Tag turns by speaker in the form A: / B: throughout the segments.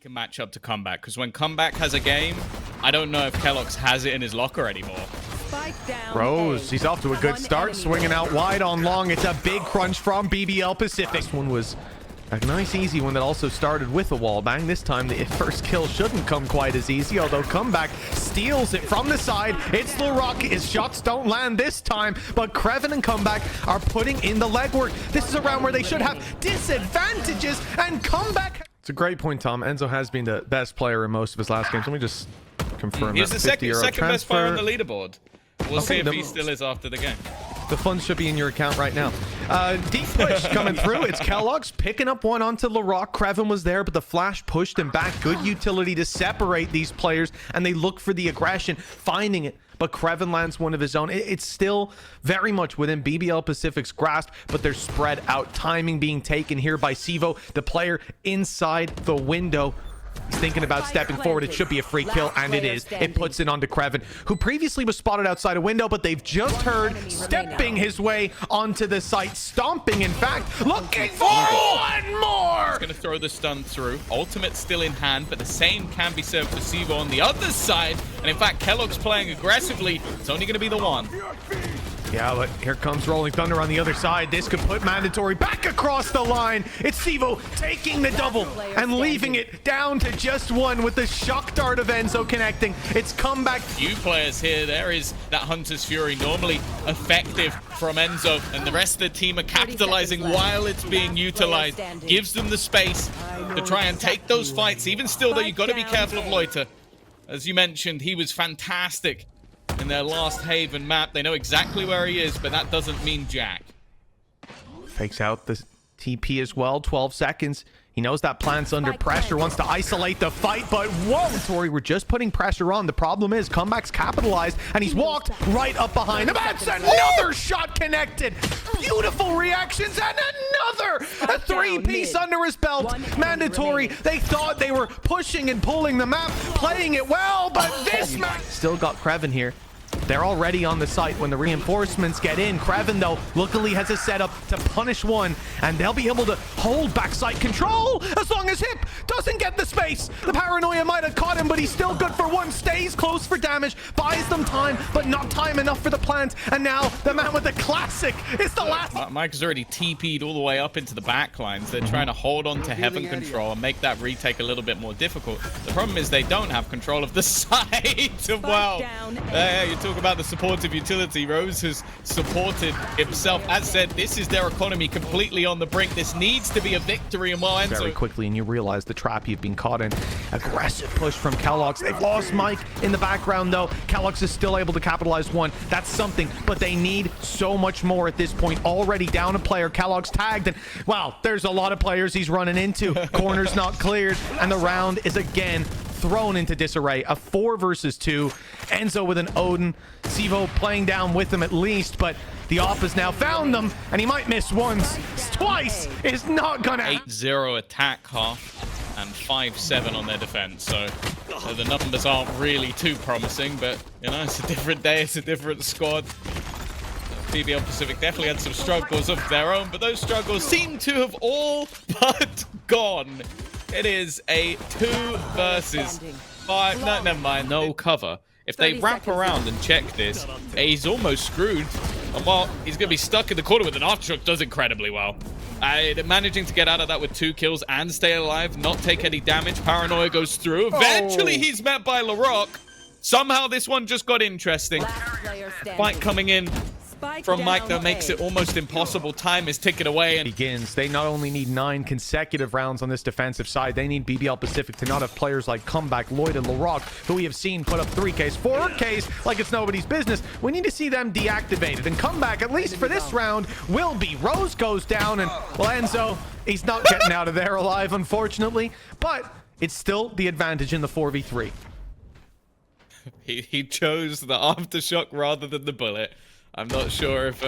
A: can match up to Comeback, because when Comeback has a game, I don't know if Kellogg's has it in his locker anymore.
B: Rose, he's off to a good start, swinging out wide on long. It's a big crunch from BBL PCIFIC. This one was a nice easy one that also started with a wall bang. This time the first kill shouldn't come quite as easy, although Comeback steals it from the side. It's LaRock. His shots don't land this time, but Kreven and Comeback are putting in the legwork. This is a round where they should have disadvantages, and Comeback... It's a great point, Tom. Enzo has been the best player in most of his last games. Let me just confirm
A: He's
B: that.
A: the second best player on the
B: transfer.
A: leaderboard. We'll see if he still is after the game.
B: The funds should be in your account right now. Deep push coming through. It's Kellogg's picking up one onto LaRock. Kreven was there, but the flash pushed him back. Good utility to separate these players, and they look for the aggression, finding it. But Kreven lands one of his own. It's still very much within BBL PCIFIC's grasp, but they're spread out. Timing being taken here by Sivo, the player inside the window. He's thinking about stepping forward. It should be a free kill, and it is. It puts it onto Kreven, who previously was spotted outside a window, but they've just heard stepping his way onto the site, stomping, in fact, looking for one more.
A: He's going to throw the stun through. Ultimate still in hand, but the same can be served for Sivo on the other side. And in fact, Kellogg's playing aggressively. It's only going to be the one.
B: Yeah, but here comes Rolling Thunder on the other side. This could put Mandatory back across the line. It's Sivo taking the double and leaving it down to just one with the shock dart of Enzo connecting. It's Comeback.
A: Few players here. There is that Hunter's Fury, normally effective from Enzo, and the rest of the team are capitalizing while it's being utilized. Gives them the space to try and take those fights. Even still, though, you've got to be careful of Loiter. As you mentioned, he was fantastic in their last Haven map. They know exactly where he is, but that doesn't mean jack.
B: Fakes out the TP as well. 12 seconds. He knows that plant's under pressure, wants to isolate the fight, but whoa, Tori, we're just putting pressure on. The problem is Comeback's capitalized, and he's walked right up behind him. That's another shot connected. Beautiful reactions, and another a three-piece under his belt. Mandatory, they thought they were pushing and pulling the map, playing it well, but this map still got Kreven here. They're already on the site when the reinforcements get in. Kreven, though, luckily has a setup to punish one, and they'll be able to hold backside control as long as Hip doesn't get the space. The paranoia might have caught him, but he's still good for one. Stays close for damage, buys them time, but not time enough for the plant. And now the man with the classic is the last.
A: Mike has already TP'd all the way up into the back lines. They're trying to hold on to Heaven control and make that retake a little bit more difficult. The problem is they don't have control of the site. Well, you talk about the supportive utility. Rose has supported himself. As said, this is their economy completely on the brink. This needs to be a victory, and while
B: very quickly, and you realize the trap you've been caught in. Aggressive push from Kellogg's. They've lost Mike in the background, though. Kellogg's is still able to capitalize one. That's something, but they need so much more at this point. Already down a player. Kellogg's tagged, and wow, there's a lot of players he's running into. Corners not cleared, and the round is again thrown into disarray. A 4 versus 2. Enzo with an Odin. Sivo playing down with him at least, but the off has now found them, and he might miss once. Twice is not gonna...
A: 8-0 attack half and 5-7 on their defense, so the numbers aren't really too promising, but you know, it's a different day, it's a different squad. BBL PCIFIC definitely had some struggles of their own, but those struggles seem to have all but gone. It is a 2 versus 5. No, never mind. No cover. If they wrap around and check this, he's almost screwed. And while he's going to be stuck in the corner with an Archrook, does incredibly well. Managing to get out of that with 2 kills and stay alive, not take any damage. Paranoia goes through. Eventually, he's met by LaRock. Somehow, this one just got interesting. Fight coming in from Mike, though, makes it almost impossible. Time is ticking away. And
B: begins. They not only need 9 consecutive rounds on this defensive side, they need BBL PCIFIC to not have players like Comeback, Lloyd, and LaRock, who we have seen put up 3Ks, 4Ks, like it's nobody's business. We need to see them deactivated. And Comeback, at least for this round, will be. Rose goes down, and well, Enzo, he's not getting out of there alive, unfortunately. But it's still the advantage in the 4v3.
A: He chose the aftershock rather than the bullet. I'm not sure if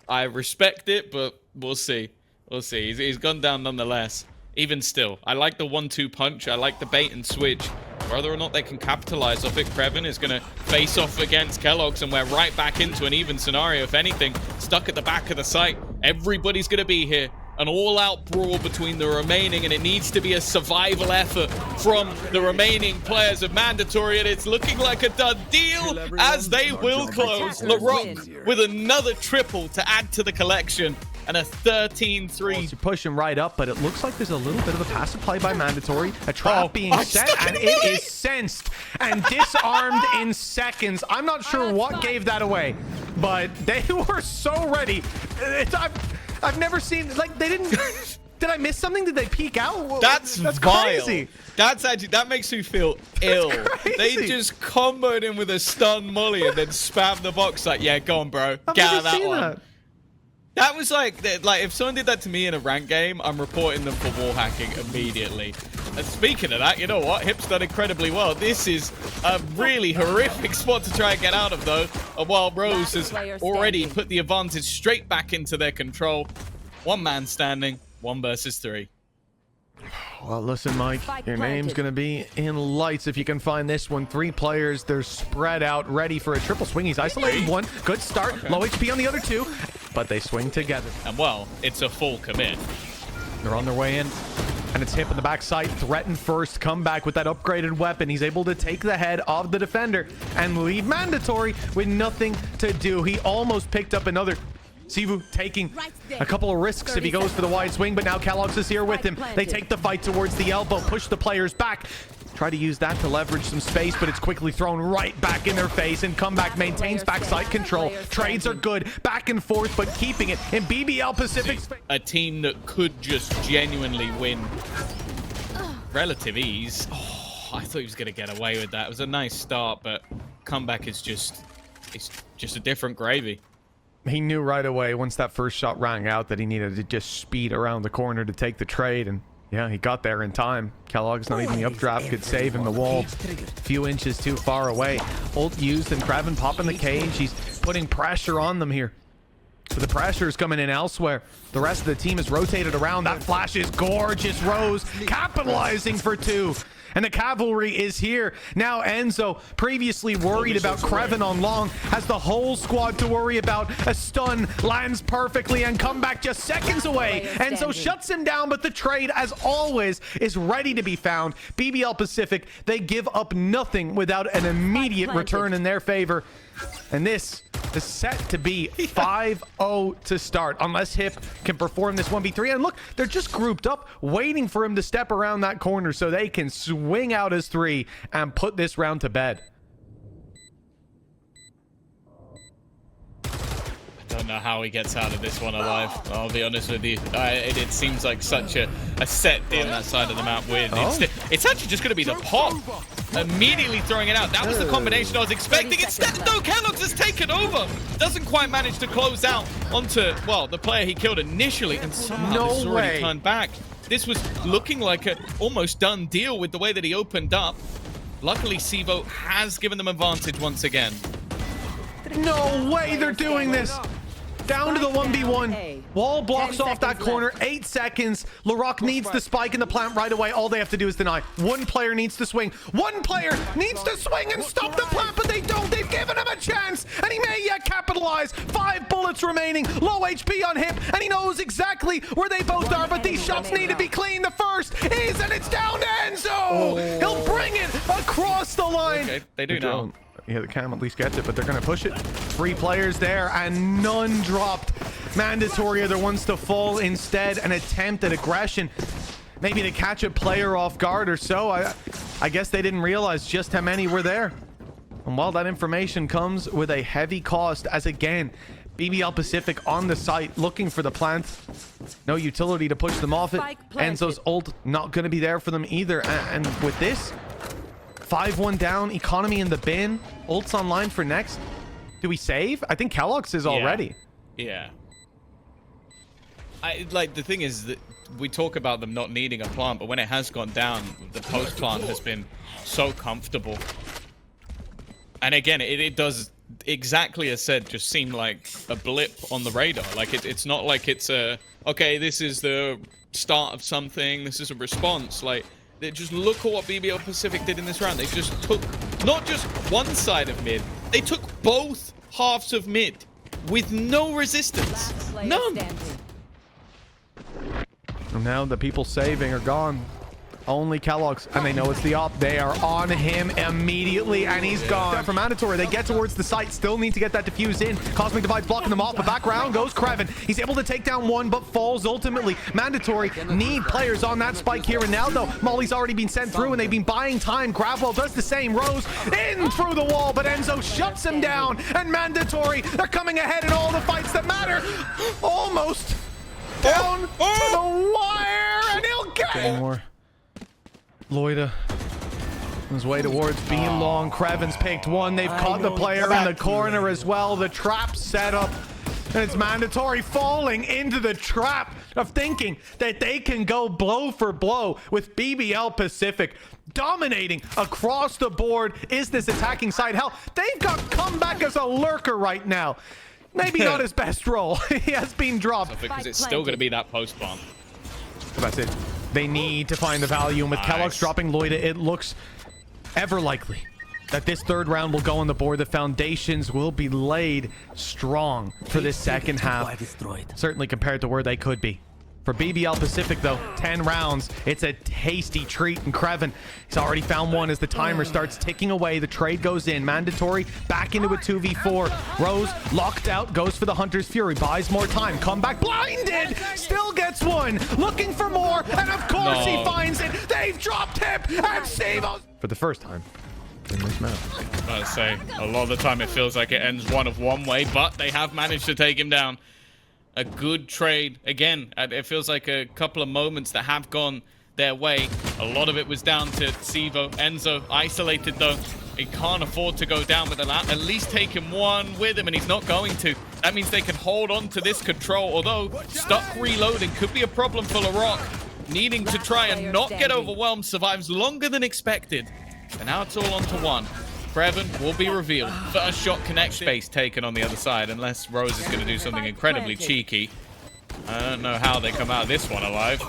A: I respect it, but we'll see. We'll see. He's gone down nonetheless. Even still, I like the 1-2 punch. I like the bait and switch. Whether or not they can capitalize off it, Kreven is going to face off against Kellogg's, and we're right back into an even scenario. If anything, stuck at the back of the site. Everybody's going to be here. an all-out brawl between the remaining, and it needs to be a survival effort from the remaining players of Mandatory, and it's looking like a done deal as they will close. LaRock with another triple to add to the collection, and a 13-3.
B: You're pushing right up, but it looks like there's a little bit of a passive play by Mandatory. A trap being set, and it is sensed and disarmed in seconds. I'm not sure what gave that away, but they were so ready. I've never seen, like, they didn't... Did I miss something? Did they peek out?
A: That's vile. Crazy. That's actually, that makes me feel ill. They just comboed him with a stun molly and then spammed the box like, yeah, go on, bro. Get out of that one. That was like if someone did that to me in a rank game, I'm reporting them for wall hacking immediately. And speaking of that, you know what? Hip's done incredibly well. This is a really horrific spot to try and get out of, though. While Rose has already put the advantage straight back into their control. One man standing, 1 versus 3.
B: Well, listen, Mike, your name's going to be in lights if you can find this one. 3 players, they're spread out, ready for a triple swing. He's isolated 1. Good start. Okay. Low HP on the other 2, but they swing together.
A: And, well, it's a full commit.
B: They're on their way in, and it's Hip on the backside. Threaten first, come back with that upgraded weapon. He's able to take the head of the defender and leave Mandatory with nothing to do. He almost picked up another... Sivu taking a couple of risks if he goes for the wide swing, but now Kellogg's is here with him. They take the fight towards the elbow, push the players back, try to use that to leverage some space, but it's quickly thrown right back in their face, and Comeback maintains backside control. Trades are good, back and forth, but keeping it in BBL PCIFIC.
A: A team that could just genuinely win relative ease. Oh, I thought he was going to get away with that. It was a nice start, but Comeback is just, it's just a different gravy.
B: He knew right away once that first shot rang out that he needed to just speed around the corner to take the trade, and yeah, he got there in time. Kellogg's not even the updraft could save him. The wall a few inches too far away. Ult used, and Kraven popping the cage. He's putting pressure on them here. So the pressure is coming in elsewhere. The rest of the team is rotated around. That flash is gorgeous. Rose capitalizing for 2. And the cavalry is here. Now Enzo, previously worried about Kraven on long, has the whole squad to worry about. A stun lands perfectly, and Comeback just seconds away. Enzo shuts him down, but the trade, as always, is ready to be found. BBL PCIFIC, they give up nothing without an immediate return in their favor. And this is set to be 5-0 to start, unless Hip can perform this 1v3. And look, they're just grouped up, waiting for him to step around that corner so they can swing out as 3 and put this round to bed.
A: I don't know how he gets out of this one alive. I'll be honest with you. It seems like such a set in that side of the map with. It's actually just going to be the pop. Immediately throwing it out. That was the combination I was expecting. Instead, no, Kellogg's has taken over. Doesn't quite manage to close out onto, well, the player he killed initially, and somehow this has already turned back. This was looking like an almost done deal with the way that he opened up. Luckily, Sivo has given them advantage once again.
B: No way they're doing this. Down to the 1v1. Wall blocks off that corner. 8 seconds. LaRock needs the spike in the plant right away. All they have to do is deny. 1 player needs to swing. 1 player needs to swing and stop the plant, but they don't. They've given him a chance, and he may yet capitalize. 5 bullets remaining. Low HP on Hip, and he knows exactly where they both are, but these shots need to be clean. The first is, and it's down to Enzo. He'll bring it across the line.
A: Okay, they do now.
B: Yeah, the cam at least gets it, but they're going to push it. 3 players there, and none dropped. Mandatory are the ones to fall instead. An attempt at aggression, maybe to catch a player off guard or so. I guess they didn't realize just how many were there. And while that information comes with a heavy cost, as again, BBL PCIFIC on the site looking for the plant. No utility to push them off it. Enzo's ult not going to be there for them either. And with this, 5-1 down, economy in the bin. Ult's online for next. Do we save? I think Kellogg's is already.
A: Yeah. The thing is that we talk about them not needing a plant, but when it has gone down, the post plant has been so comfortable. And again, it does exactly as said, just seem like a blip on the radar. Like it's not like it's a, okay, this is the start of something, this is a response. Like, just look at what BBL PCIFIC did in this round. They just took not just one side of mid, they took both halves of mid with no resistance. None.
B: And now the people saving are gone. Only Kellogg's, and they know it's the op. They are on him immediately, and he's gone. For Mandatory, they get towards the site, still need to get that defuse in. Cosmic Divide's blocking them off, but back round goes Kreven. He's able to take down one, but falls ultimately. Mandatory need players on that spike here and now, though. Molly's already been sent through, and they've been buying time. Gravwell does the same. Rose in through the wall, but Enzo shuts him down, and Mandatory, they're coming ahead in all the fights that matter. Almost down to the wire, and he'll get more. Loida on his way towards being long. Kreven's picked one. They've caught the player in the corner as well. The trap set up, and it's Mandatory falling into the trap of thinking that they can go blow for blow with BBL PCIFIC dominating across the board. Is this attacking side? Hell, they've got Comeback as a lurker right now. Maybe not his best role. He has been dropped.
A: Because it's still going to be that post bomb.
B: That's it. They need to find the value, and with Kellogg's dropping Loida, it looks ever likely that this third round will go on the board. The foundations will be laid strong for this second half, certainly compared to where they could be. For BBL PCIFIC, though, 10 rounds. It's a tasty treat. And Kreven, he's already found one as the timer starts ticking away. The trade goes in. Mandatory back into a 2v4. Rose locked out, goes for the Hunter's Fury. Buys more time. Comeback blinded. Still gets one. Looking for more. And of course he finds it. They've dropped him. And Sivo for the first time in this match.
A: I was say, a lot of the time it feels like it ends one of one way, but they have managed to take him down. A good trade. Again, it feels like a couple of moments that have gone their way. A lot of it was down to Sivo. Enzo isolated, though. He can't afford to go down with at least taking one with him, and he's not going to. That means they can hold on to this control, although stuck reloading could be a problem for LaRock. Needing to try and not get overwhelmed, survives longer than expected. And now it's all on to one. Kreven will be revealed. First shot connection. Space taken on the other side, unless Rose is going to do something incredibly cheeky. I don't know how they come out of this one alive.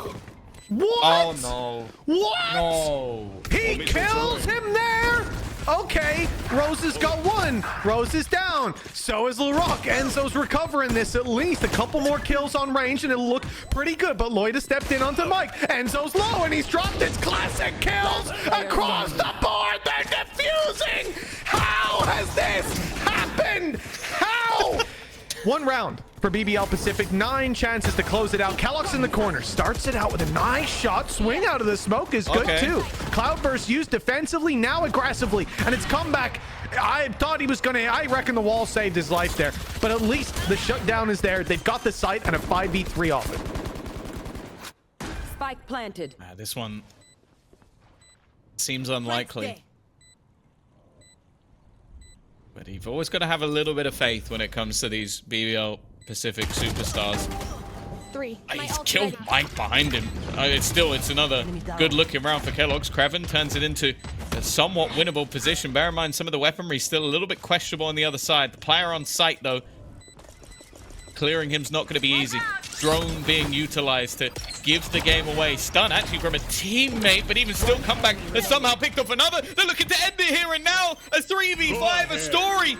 B: What?
A: Oh, no.
B: What?
A: No.
B: He kills him there? Okay, Rose has got one. Rose is down. So is LaRock. Enzo's recovering this at least. A couple more kills on range, and it'll look pretty good. But Loida stepped in onto Mike. Enzo's low, and he's dropped his classic kills across the board. They're defusing. How has this happened? How? One round for BBL PCIFIC. 9 chances to close it out. Kellogg's in the corner. Starts it out with a nice shot. Swing out of the smoke is good too. Cloudburst used defensively, now aggressively. And it's Comeback. I thought he was going to... I reckon the wall saved his life there. But at least the shutdown is there. They've got the site and a 5v3 off it.
C: Spike planted.
A: This one seems unlikely. But you've always got to have a little bit of faith when it comes to these BBL PCIFIC superstars. He's killed Mike behind him. It's another good looking round for Kellogg's. Kreven turns it into a somewhat winnable position. Bear in mind, some of the weaponry is still a little bit questionable on the other side. The player on site, though, clearing him's not going to be easy. Drone being utilized to give the game away. Stun actually from a teammate, but even still Comeback has somehow picked up another. They're looking to end it here and now. A 3v5, a story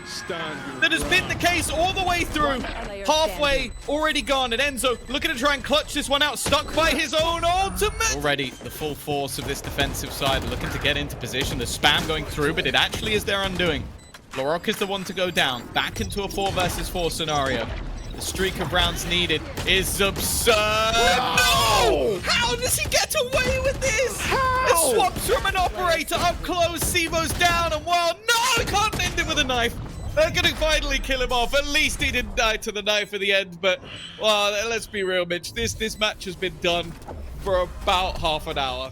A: that has been the case all the way through. Halfway already gone, and Enzo looking to try and clutch this one out, stuck by his own ultimate. Already the full force of this defensive side looking to get into position. The spam going through, but it actually is their undoing. LaRock is the one to go down, back into a 4 versus 4 scenario. The streak of rounds needed is absurd. No! How does he get away with this?
B: How?
A: It swaps from an operator up close. Sivo's down, and well, no, he can't end it with a knife. They're going to finally kill him off. At least he didn't die to the knife at the end. But, well, let's be real, Mitch. This match has been done for about half an hour.